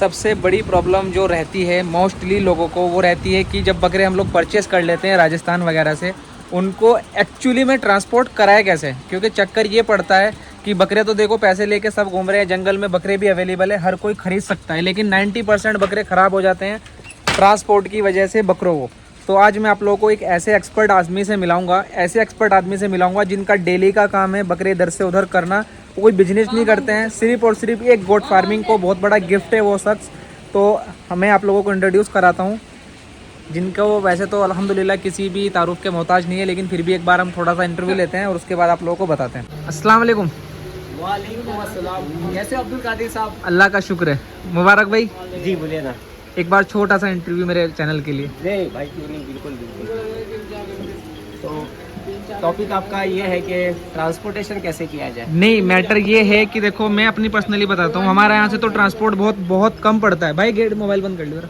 सबसे बड़ी प्रॉब्लम जो रहती है मोस्टली लोगों को वो रहती है कि जब बकरे हम लोग परचेस कर लेते हैं राजस्थान वगैरह से, उनको एक्चुअली में ट्रांसपोर्ट कराए कैसे। क्योंकि चक्कर ये पड़ता है कि बकरे तो देखो पैसे लेके सब घूम रहे हैं, जंगल में बकरे भी अवेलेबल है, हर कोई खरीद सकता है, लेकिन 90% बकरे ख़राब हो जाते हैं ट्रांसपोर्ट की वजह से बकरों को। तो आज मैं आप लोगों को एक ऐसे एक्सपर्ट आदमी से मिलाऊंगा, जिनका डेली का काम है बकरे इधर से उधर करना। वो कोई बिजनेस नहीं करते हैं, सिर्फ और सिर्फ एक गोट फार्मिंग को बहुत बड़ा गिफ्ट है वो शख्स। तो मैं आप लोगों को इंट्रोड्यूस कराता हूँ, जिनका वो वैसे तो अल्हम्दुलिल्लाह किसी भी तारुफ के मोहताज नहीं है, लेकिन फिर भी एक बार हम थोड़ा सा इंटरव्यू लेते हैं और उसके बाद आप लोगों को बताते हैं। अस्सलाम वालेकुम। वालेकुम अस्सलाम। कैसे अब्दुल कादिर साहब? अल्लाह का शुक्र है। मुबारक भाई। जी बोलिए ना। एक बार छोटा सा इंटरव्यू मेरे चैनल के लिए। नहीं भाई क्यों नहीं, बिल्कुल बिल्कुल। तो टॉपिक आपका ये है कि ट्रांसपोर्टेशन कैसे किया जाए। नहीं, मैटर ये है कि देखो मैं अपनी पर्सनली बताता हूँ, हमारे यहाँ से तो ट्रांसपोर्ट बहुत कम पड़ता है। भाई गेट मोबाइल बंद कर लो जरा।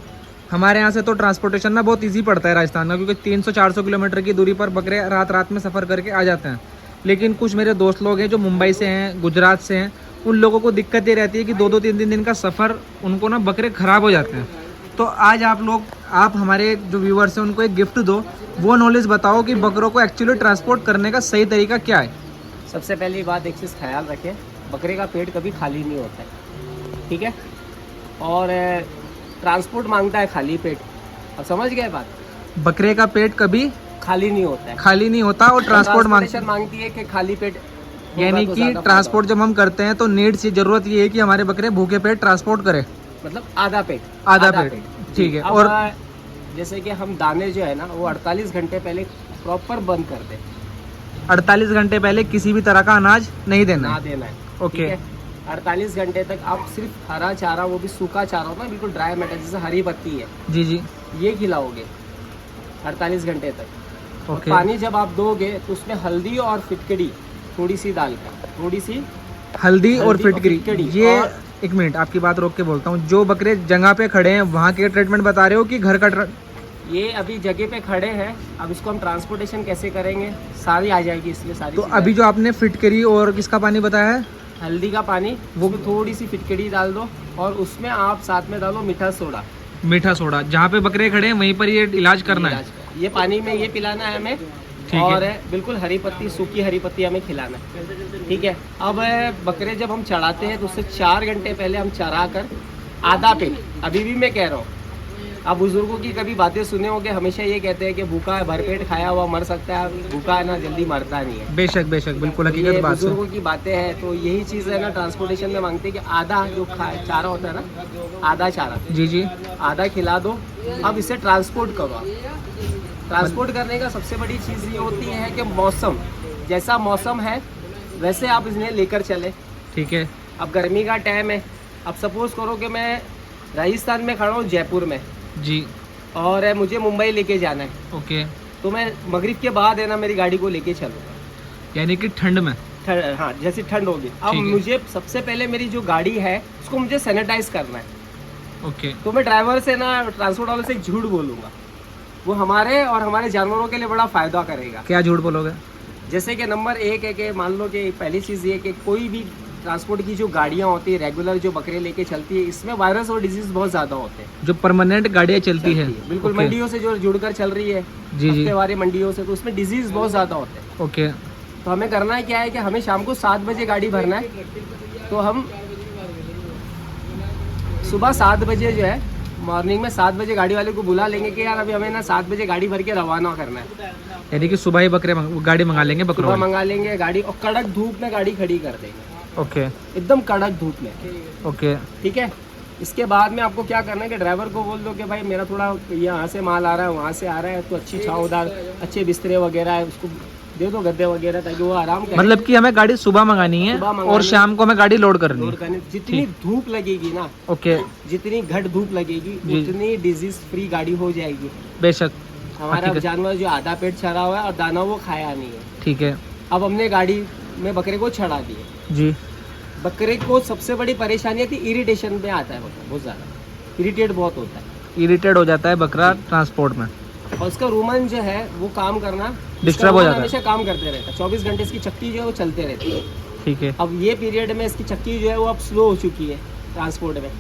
हमारे यहाँ से तो ट्रांसपोर्टेशन ना बहुत इजी पड़ता है राजस्थान में, क्योंकि 300-400 किलोमीटर की दूरी पर बकरे रात में सफ़र करके आ जाते हैं। लेकिन कुछ मेरे दोस्त लोग हैं जो मुंबई से हैं, गुजरात से हैं, उन लोगों को दिक्कत ये रहती है कि 2-2 3-3 दिन का सफ़र उनको ना बकरे ख़राब हो जाते हैं। तो आज आप हमारे जो व्यूअर्स हैं उनको एक गिफ्ट दो, वो नॉलेज बताओ कि बकरों को एक्चुअली ट्रांसपोर्ट करने का सही तरीका क्या है। सबसे पहली बात एक चीज़ ख्याल रखें, बकरे का पेट कभी खाली नहीं होता है, ठीक है। और ट्रांसपोर्ट मांगता है खाली पेट। अब समझ गए बात? बकरे का पेट कभी खाली नहीं होता है, खाली नहीं होता और ट्रांसपोर्ट मांगती है कि खाली पेट। यानी तो कि ट्रांसपोर्ट जब हम करते हैं तो नीड्स की जरूरत ये है कि हमारे बकरे भूखे पेट ट्रांसपोर्ट करें, मतलब आधा पेट। ठीक है। और जैसे कि हम दाने जो है ना वो 48 घंटे पहले प्रॉपर बंद कर दें। 48 घंटे पहले किसी भी तरह का अनाज नहीं देना है। ओके। 48 घंटे तक आप सिर्फ हरा चारा, वो भी सूखा चारा होता है बिल्कुल ड्राई मैटर, जैसे हरी पत्ती है, जी, ये खिलाओगे 48 घंटे तक। ओके। पानी जब आप दोगे तो उसमें हल्दी और फिटकड़ी थोड़ी सी डालकर, थोड़ी सी हल्दी और फिटकरी। ये और एक मिनट आपकी बात रोक के बोलता हूँ, जो बकरे जगह पे खड़े हैं वहाँ के ट्रीटमेंट बता रहे हो कि घर का ये अभी जगह पे खड़े हैं, अब इसको हम ट्रांसपोर्टेशन कैसे करेंगे सारी आ जाएगी, इसलिए सारी। तो अभी जो आपने फिटकरी और किसका पानी बताया है, हल्दी का पानी, वो थोड़ी सी फिटकड़ी डाल दो और उसमें आप साथ में डालो मीठा सोडा। जहाँ पे बकरे खड़े हैं वहीं पर ये इलाज करना है। ये पानी में ये पिलाना है हमें, और बिल्कुल हरी पत्ती, सूखी हरी पत्ती हमें खिलाना है, ठीक है। अब बकरे जब हम चढ़ाते हैं तो उससे 4 घंटे पहले हम चढ़ा कर आधा पेट, अभी भी मैं कह रहा हूँ, आप बुजुर्गों की कभी बातें सुने होंगे, हमेशा ये कहते हैं कि भूखा है भरपेट खाया हुआ मर सकता है, भूखा है ना जल्दी मरता नहीं है। बेशक बिल्कुल हकीकत बात है, बुजुर्गों की बातें हैं। तो यही चीज़ है ना, ट्रांसपोर्टेशन में मांगते हैं कि आधा जो चारा होता है ना, आधा चारा जी आधा खिला दो। अब इसे ट्रांसपोर्ट करो आप। ट्रांसपोर्ट करने का सबसे बड़ी चीज़ ये होती है कि मौसम, जैसा मौसम है वैसे आप इन्हें लेकर चले, ठीक है। अब गर्मी का टाइम है, अब सपोज करो कि मैं राजस्थान में खड़ा हूँ जयपुर में जी, और मुझे मुंबई लेके जाना है, ओके। तो मैं मगरिब के बाद है ना मेरी गाड़ी को लेके चलूँगा, यानी कि ठंड में। हाँ, जैसी ठंड होगी। अब मुझे सबसे पहले मेरी जो गाड़ी है उसको मुझे सैनिटाइज करना है, ओके। तो मैं ड्राइवर से ना, ट्रांसपोर्ट वाले से एक झूठ बोलूँगा, वो हमारे और हमारे जानवरों के लिए बड़ा फ़ायदा करेगा। क्या झूठ बोलोगे? जैसे कि नंबर 1 है कि मान लो कि पहली चीज़ ये कि कोई भी ट्रांसपोर्ट की जो गाड़ियाँ होती है रेगुलर जो बकरे लेके चलती है, इसमें वायरस और डिजीज बहुत ज़्यादा होते हैं। जो परमानेंट गाड़ियाँ चलती है बिल्कुल, मंडियों से जो जुड़कर चल रही है, हफ्ते वारी मंडियों से, तो उसमें डिजीज बहुत ज़्यादा होते हैं, ओके। तो हमें करना क्या है कि हमें शाम को 7 बजे गाड़ी भरना है, तो हम सुबह 7 बजे जो है, मॉर्निंग में 7 बजे गाड़ी वाले को बुला लेंगे कि यार अभी हमें ना 7 बजे गाड़ी भर के रवाना करना है, यानी कि सुबह ही गाड़ी मंगा लेंगे, सुबह मंगा लेंगे गाड़ी, और कड़क धूप में गाड़ी खड़ी कर देंगे, ओके, एकदम कड़क धूप में, ओके, ठीक है। इसके बाद में आपको क्या करना है कि ड्राइवर को बोल दो कि भाई मेरा थोड़ा यहाँ से माल आ रहा है, वहाँ से आ रहा है, तो अच्छी छाँवदार अच्छे बिस्तरे वगैरह है उसको दे दो, गद्दे वगैरह, ताकि वो आराम करे। मतलब कि हमें गाड़ी सुबह मंगानी है और शाम को हमें गाड़ी लोड करनी है। जितनी धूप लगेगी ना, ओके, जितनी घट धूप लगेगी उतनी डिजीज फ्री गाड़ी हो जाएगी। बेशक। हमारा जानवर जो आधा पेट चढ़ा हुआ है और दाना वो खाया नहीं है, ठीक है। अब हमने गाड़ी में बकरे को चढ़ा दिए जी। बकरे को सबसे बड़ी परेशानी थी इरिटेशन में आता है, बकरा बहुत ज़्यादा इरिटेट बहुत होता है, इरिटेट हो जाता है बकरा ट्रांसपोर्ट में, और उसका रूमन जो है वो काम करना डिस्टर्ब हो जाता है, हमेशा काम करते रहता है, 24 घंटे इसकी चक्की जो है वो चलते रहती है, ठीक है। अब ये पीरियड में इसकी चक्की जो है वो अब स्लो हो चुकी है ट्रांसपोर्ट में,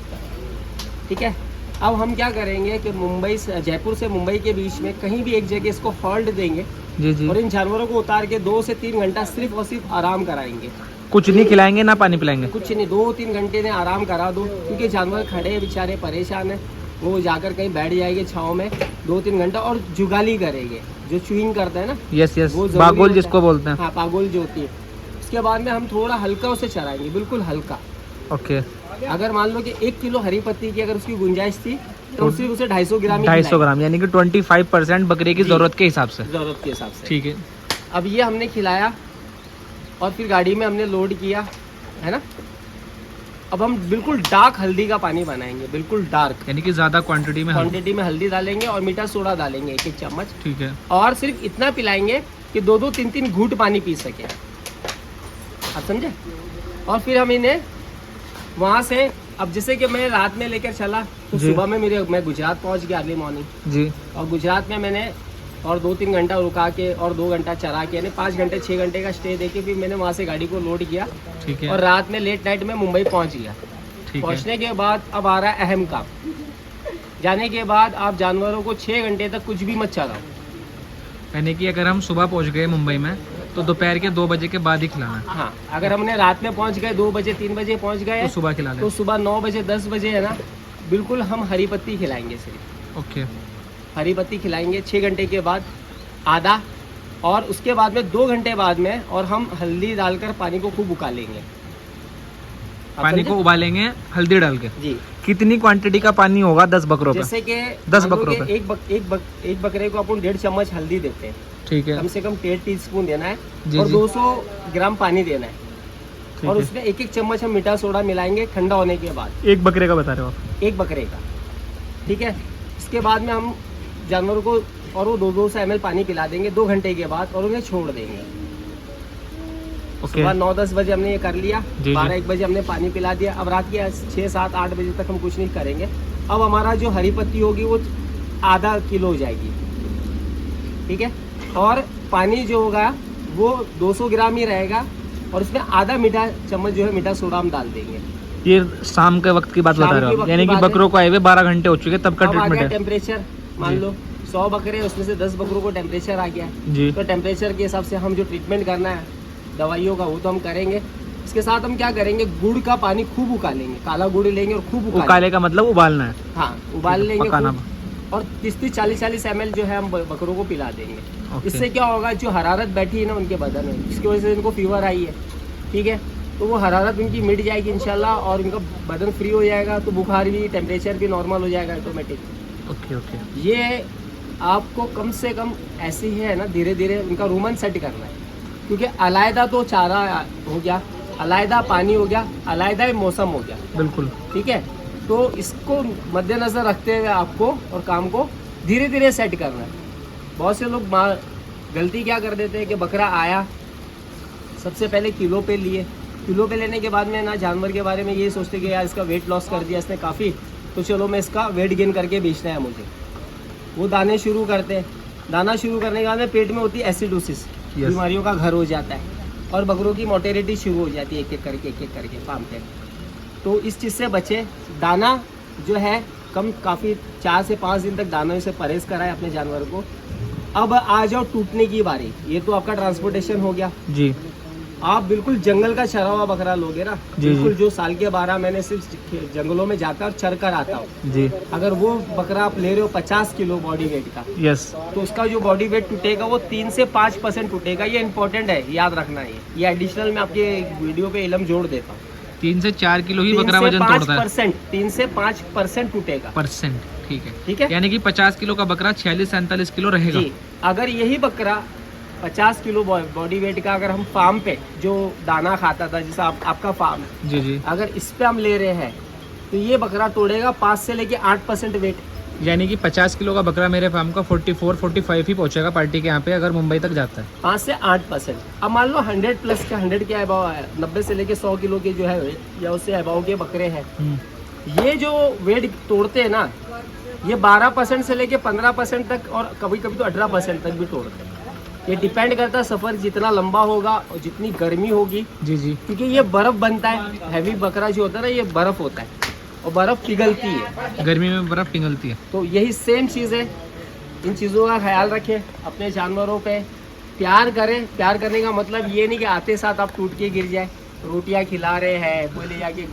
ठीक है। अब हम क्या करेंगे कि मुंबई से, जयपुर से मुंबई के बीच में कहीं भी एक जगह इसको हॉल्ट देंगे जी जी। और इन जानवरों को उतार के 2 से 3 घंटा सिर्फ और सिर्फ आराम कराएंगे। कुछ नहीं खिलाएंगे ना पानी पिलाएंगे? कुछ नहीं, 2-3 घंटे ने आराम करा दो, क्योंकि जानवर खड़े हैं बेचारे, परेशान है, वो जाकर कहीं बैठ जाएंगे छाँव में 2-3 घंटा और जुगाली करेंगे, जो चुइंग करते हैं ना। यस यस, वो जरूरी बागोल होता जिसको है। बोलते हैं। हाँ, पागोल जो होती है। उसके बाद में हम थोड़ा हल्का उसे चराएंगे, बिल्कुल हल्का। ओके। अगर मान लो कि 1 किलो हरी पत्ती की अगर उसकी गुंजाइश थी तो सिर्फ उसे 250 ग्राम ही 250 ग्राम, यानी कि 25% बकरे की जी। जरूरत के हिसाब से। जरूरत के हिसाब से। ठीक है। अब ये हमने खिलाया और फिर गाड़ी में हमने लोड किया, है ना। अब हम बिल्कुल डार्क हल्दी का पानी बनाएंगे, बिल्कुल डार्क, यानी कि ज्यादा क्वांटिटी में क्वांटिटी में हल्दी डालेंगे और मीठा सोडा डालेंगे 1-1 चम्मच। ठीक है। और सिर्फ इतना पिलाएंगे कि 2-2, 3-3 घूंट पानी पी सके, आप समझे। और फिर हम इन्हें वहाँ से, अब जैसे कि मैं रात में लेकर चला तो जी। सुबह में मैं गुजरात पहुँच गया अर्ली मॉर्निंग, जी। और गुजरात में मैंने और 2-3 घंटा रुका के और 2 घंटा चरा के, यानी 5 घंटे 6 घंटे का स्टे देके फिर मैंने वहाँ से गाड़ी को लोड किया ठीक है। और रात में लेट नाइट में मुंबई पहुँच गया। ठीक है। पहुँचने के बाद अब आ रहा है अहम काम। जाने के बाद आप जानवरों को 6 घंटे तक कुछ भी मत चलाओ। यानी कि अगर हम सुबह पहुंच गए मुंबई में तो दोपहर के 2 बजे के बाद ही खिलाना है। हाँ, अगर हमने रात में पहुँच गए 2 बजे 3 बजे पहुँच गए तो सुबह खिला लें। तो सुबह 9 बजे 10 बजे है ना, बिल्कुल हम हरी पत्ती खिलाएंगे सिर्फ। ओके। हरी पत्ती खिलाएंगे 6 घंटे के बाद आधा, और उसके बाद में 2 घंटे बाद में और हम हल्दी डालकर पानी को खूब उबालेंगे। आप पानी समझे? को उबालेंगे हल्दी डाल के। जी। कितनी क्वांटिटी का पानी होगा 10 बकरों पे? जैसे कि 10 मान लो बकरों कि पे। एक बकरे को अपन 1.5 चम्मच हल्दी देते हैं, ठीक है। कम से कम 1.5 टीस्पून देना है जी, और जी। 200 ग्राम पानी देना है, ठीक और है। उसमें 1-1 चम्मच हम मीठा सोडा मिलाएंगे ठंडा होने के बाद, एक बकरे का बता रहे हो आप? एक बकरे का। ठीक है। इसके बाद में हम जानवरों को और वो 200 ml पानी पिला देंगे 2 घंटे के बाद, और उन्हें छोड़ देंगे। ओके। सुबह 9-10 बजे हमने ये कर लिया, जी। 12-1 बजे हमने पानी पिला दिया। अब रात के 6-7-8 बजे तक हम कुछ नहीं करेंगे। अब हमारा जो हरी पत्ती होगी वो आधा किलो हो जाएगी, ठीक है। और पानी जो होगा वो 200 ग्राम ही रहेगा, और उसमें आधा मीठा चम्मच जो है मीठा सोडा हम डाल देंगे। ये शाम के वक्त की बात शाम बता के रहे हो वक्त आप? यानी की कि बात है। बकरों को आए हुए 12 घंटे हो चुके तब का अब आ ट्रीटमेंट गया है? टेम्परेचर, मान जी। लो 100 बकरे, उसमें से 10 बकरों को टेम्परेचर आ गया, जी। तो टेम्परेचर के हिसाब से हम जो ट्रीटमेंट करना है दवाइयों का वो तो हम करेंगे। इसके साथ हम क्या करेंगे, गुड़ का पानी खूब उकालेंगे, काला गुड़ लेंगे और खूब उकाले का मतलब उबालना है? हाँ, उबाल लेंगे पकाना। खूब, और 30-40 ml जो है हम बकरों को पिला देंगे। ओके। इससे क्या होगा, जो हरारत बैठी है ना उनके बदन में, जिसकी वजह से इनको फीवर आई है, ठीक है, तो वो हरारत उनकी मिट जाएगी इंशाल्लाह, और उनका बदन फ्री हो जाएगा, तो बुखार भी, टेम्परेचर भी नॉर्मल हो जाएगा ऑटोमेटिक। Okay okay. ये आपको कम से कम ऐसे ही है ना, धीरे धीरे उनका रूमन सेट करना है, क्योंकि अलहदा तो चारा हो गया, अलहदा पानी हो गया, अलहदा ही मौसम हो गया, बिल्कुल। ठीक है। तो इसको मद्देनज़र रखते हुए आपको और काम को धीरे धीरे सेट करना है। बहुत से लोग गलती क्या कर देते हैं कि बकरा आया, सबसे पहले किलो पे लिए, किलो पे लेने के बाद में ना जानवर के बारे में ये सोचते कि यार इसका वेट लॉस कर दिया इसने काफ़ी, तो चलो मैं इसका वेट गेन करके बेचना है मुझे। वो दाने शुरू करते हैं, दाना शुरू करने के बाद में पेट में होती है एसिडोसिस, बीमारियों का घर हो जाता है, और बकरों की मोटेलिटी शुरू हो जाती है एक एक करके फार्म पे। तो इस चीज़ से बचे। दाना जो है काफ़ी 4 से 5 दिन तक दानों से परहेज कराए अपने जानवर को। अब आ जाओ टूटने की बारी। ये तो आपका ट्रांसपोर्टेशन हो गया जी। आप बिल्कुल जंगल का चरा हुआ बकरा लोगे ना, जी, बिल्कुल जी। जो साल के 12 महीने सिर्फ जंगलों में जाता और चर कर आता हो, जी। अगर वो बकरा आप ले रहे हो 50 किलो बॉडी वेट का, यस। तो उसका जो बॉडी वेट टूटेगा वो 3 से 5% टूटेगा। ये इंपॉर्टेंट है, याद रखना है। ये एडिशनल मैं आपके वीडियो पे इलम जोड़ देता हूँ। 3 से 4 किलो ही बकरा वजन तोड़ता है। 3 से 5% टूटेगा। परसेंट, ठीक है। ठीक है। यानी कि 50 किलो का बकरा 46-47 किलो रहेगा। जी, अगर यही बकरा 50 किलो बॉडी वेट का अगर हम फार्म पे जो दाना खाता था, जैसा आपका फार्म है, जी जी। अगर इस पे हम ले रहे हैं तो ये बकरा तोड़ेगा 5 से लेके 8% वेट। यानी कि 50 किलो का बकरा मेरे फार्म का 44-45 ही पहुंचेगा पार्टी के यहाँ पे, अगर मुंबई तक जाता है। 5 से 8%। अब मान लो 100 प्लस के 100 के अबाव है, 90 से लेके 100 किलो के जो है वेट या उससे अबाव के बकरे हैं, ये जो वेट तोड़ते हैं ना, ये 12% से लेके 15% तक, और कभी कभी तो 18% तक भी तोड़ते हैं। ये डिपेंड करता है सफ़र जितना लंबा होगा और जितनी गर्मी होगी, जी जी। क्योंकि ये बर्फ़ बनता है। हैवी बकरा जो होता है ना, ये बर्फ़ होता है, और बर्फ़ पिघलती है, गर्मी में बर्फ़ पिघलती है। तो यही सेम चीज़ है। इन चीज़ों का ख्याल रखें, अपने जानवरों पे प्यार करें। प्यार करने का मतलब ये नहीं कि आते साथ आप टूट के गिर जाए। रोटियां खिला रहे हैं, कोई ले जाके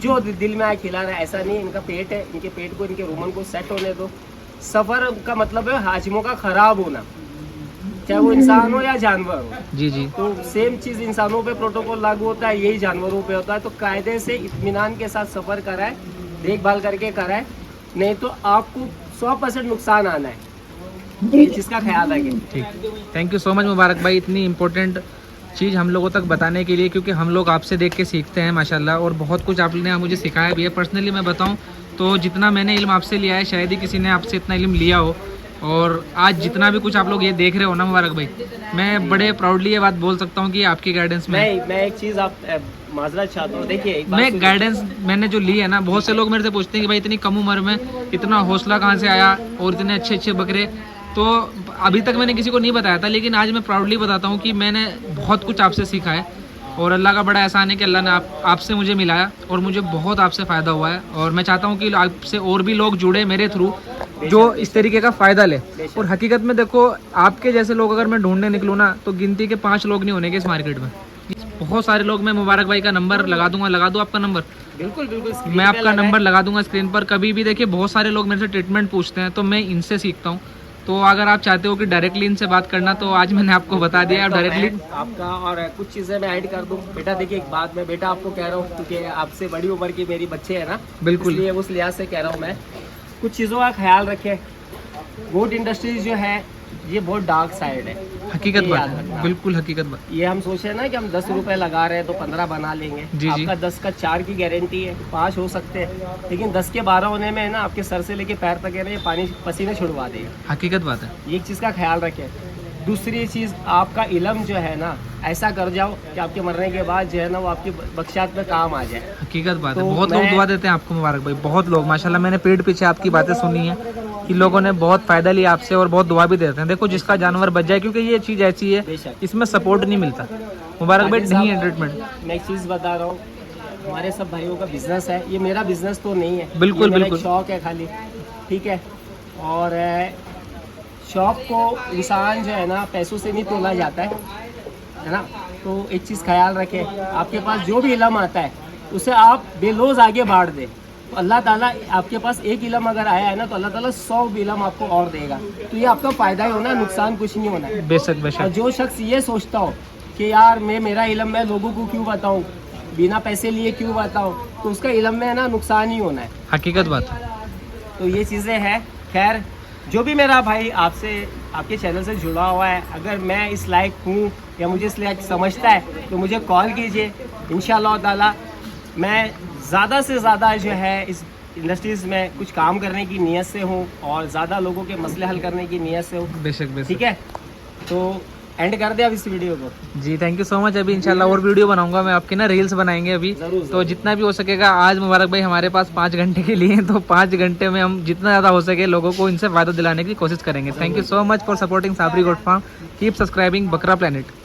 जो दिल में आए खिला रहे हैं, ऐसा नहीं। इनका पेट है, इनके पेट को, इनके रोमन को सेट होने दो। सफ़र का मतलब है हाजमों का ख़राब होना, चाहे वो इंसान हो या जानवर हो। जी जी। तो सेम चीज़ इंसानों पे प्रोटोकॉल लागू होता है, यही जानवरों पे होता है। तो कायदे से इत्मीनान के साथ सफ़र कराए, देखभाल करके कराए, नहीं तो आपको 100% नुकसान आना है। ये चीज़ का ख्याल रखें। ठीक, थैंक यू सो मच मुबारक भाई, इतनी इम्पोर्टेंट चीज़ हम लोगों तक बताने के लिए, क्योंकि हम लोग आपसे देख के सीखते हैं माशाल्लाह, और बहुत कुछ आपने मुझे सिखाया भी है। पर्सनली मैं बताऊं तो जितना मैंने इल्म आपसे लिया है, शायद ही किसी ने आपसे इतना इल्म लिया हो। और आज जितना भी कुछ आप लोग ये देख रहे हो ना मुबारक भाई, मैं बड़े प्राउडली ये बात बोल सकता हूँ कि आपकी गाइडेंस में मैं एक चीज़ आप माजरत चाहता हूँ। देखिए, एक बात मैं गाइडेंस मैंने जो ली है ना, बहुत से लोग मेरे से पूछते हैं कि भाई इतनी कम उम्र में इतना हौसला कहाँ से आया और इतने अच्छे अच्छे बकरे। तो अभी तक मैंने किसी को नहीं बताया था, लेकिन आज मैं प्राउडली बताता हूँ कि मैंने बहुत कुछ आपसे सीखा है। और अल्लाह का बड़ा एहसान है कि अल्लाह ने आपसे मुझे मिलाया, और मुझे बहुत आपसे फ़ायदा हुआ है। और मैं चाहता हूँ कि आपसे और भी लोग जुड़े मेरे थ्रू, जो इस तरीके का फ़ायदा ले। और हकीकत में देखो, आपके जैसे लोग अगर मैं ढूंढने निकलूँ ना, तो गिनती के 5 लोग नहीं होने के इस मार्केट में। बहुत सारे लोग, मैं मुबारक भाई का नंबर लगा दूंगा, लगा दूँ आपका नंबर? बिल्कुल बिल्कुल, मैं आपका नंबर लगा दूंगा स्क्रीन पर। कभी भी देखिए, बहुत सारे लोग मेरे से ट्रीटमेंट पूछते हैं, तो मैं इनसे सीखता हूँ। तो अगर आप चाहते हो कि डायरेक्टली इनसे बात करना, तो आज मैंने आपको बता दिया डायरेक्टली आपका। और कुछ चीज़ें मैं ऐड कर दूं बेटा। देखिए, एक बात मैं बेटा आपको कह रहा हूँ, क्योंकि आपसे बड़ी उम्र की मेरी बच्चे हैं ना, बिल्कुल, इसलिए उस लिहाज से कह रहा हूँ मैं। कुछ चीज़ों का ख्याल रखें। गोट इंडस्ट्रीज जो है, ये बहुत डार्क साइड है। हकीकत ये बात याद है, रखना। बिल्कुल हकीकत बात। ये हम सोच रहे हैं ना कि हम 10 रुपए लगा रहे हैं तो 15 बना लेंगे। जी, जी। आपका 10 का 4 की गारंटी है, 5 हो सकते हैं, लेकिन 10 के 12 होने में है ना, आपके सर से लेके पैर तक है ना, ये पानी पसीने छुड़वा देगा। हकीकत बात है। ये एक चीज़ का ख्याल रखें। दूसरी चीज़, आपका इल्म जो है ना, ऐसा कर जाओ कि आपके मरने के बाद जो है ना, वो आपकी बख्शियात में काम आ जाए। हकीकत बात है। तो बहुत लोग दुआ देते हैं आपको मुबारक भाई, बहुत लोग माशाल्लाह। मैंने पीठ पीछे आपकी बातें सुनी है कि लोगों ने बहुत फ़ायदा लिया आपसे, और बहुत दुआ भी देते हैं। देखो, जिसका जानवर बच जाए, क्योंकि ये चीज़ ऐसी है, बेशक। इसमें सपोर्ट नहीं मिलता मुबारक भाई, नहीं है ट्रीटमेंट। मैं एक चीज़ बता रहा हूँ, हमारे सब भाइयों का बिजनेस है। ये मेरा बिजनेस तो नहीं है, बिल्कुल, ये मेरा बिल्कुल। एक शौक है खाली, ठीक है। और शौक को इंसान जो है ना, पैसों से नहीं तोला जाता है ना। तो एक चीज़ ख्याल रखें, आपके पास जो भी इल्म आता है, उसे आप बेलोज आगे बांट दें। तो अल्लाह ताला, आपके पास एक इल्म अगर आया है ना, तो अल्लाह ताला 100 इल्म आपको और देगा। तो ये आपका फ़ायदा ही होना है, नुकसान कुछ नहीं होना है। बेशक और बेशक। जो शख्स ये सोचता हो कि यार मेरा इल्म मैं लोगों को क्यों बताऊं, बिना पैसे लिए क्यों बताऊं, तो उसका इल्म में है ना नुकसान ही होना है। हकीकत बात है। तो ये चीज़ें हैं। खैर, जो भी मेरा भाई आपसे, आपके चैनल से जुड़ा हुआ है, अगर मैं इस लायक हूँ या मुझे इस लायक समझता है, तो मुझे कॉल कीजिए। इंशाअल्लाह ताला मैं ज़्यादा से ज़्यादा जो है इस इंडस्ट्रीज़ में कुछ काम करने की नीयत से हूँ, और ज़्यादा लोगों के मसले हल करने की नीयत से हूँ। बेशक बेशक। ठीक है, तो एंड कर दे अब इस वीडियो को। जी, थैंक यू सो मच। अभी इंशाल्लाह और वीडियो बनाऊंगा मैं आपकी ना, रील्स बनाएंगे अभी। ज़रूर, तो जितना भी हो सकेगा। आज मुबारक भाई हमारे पास 5 घंटे के लिए, तो 5 घंटे में हम जितना ज़्यादा हो सके लोगों को इनसे फ़ायदा दिलाने की कोशिश करेंगे। Thank you so much for supporting Sabri goat farm. Keep subscribing बकरा प्लैनेट।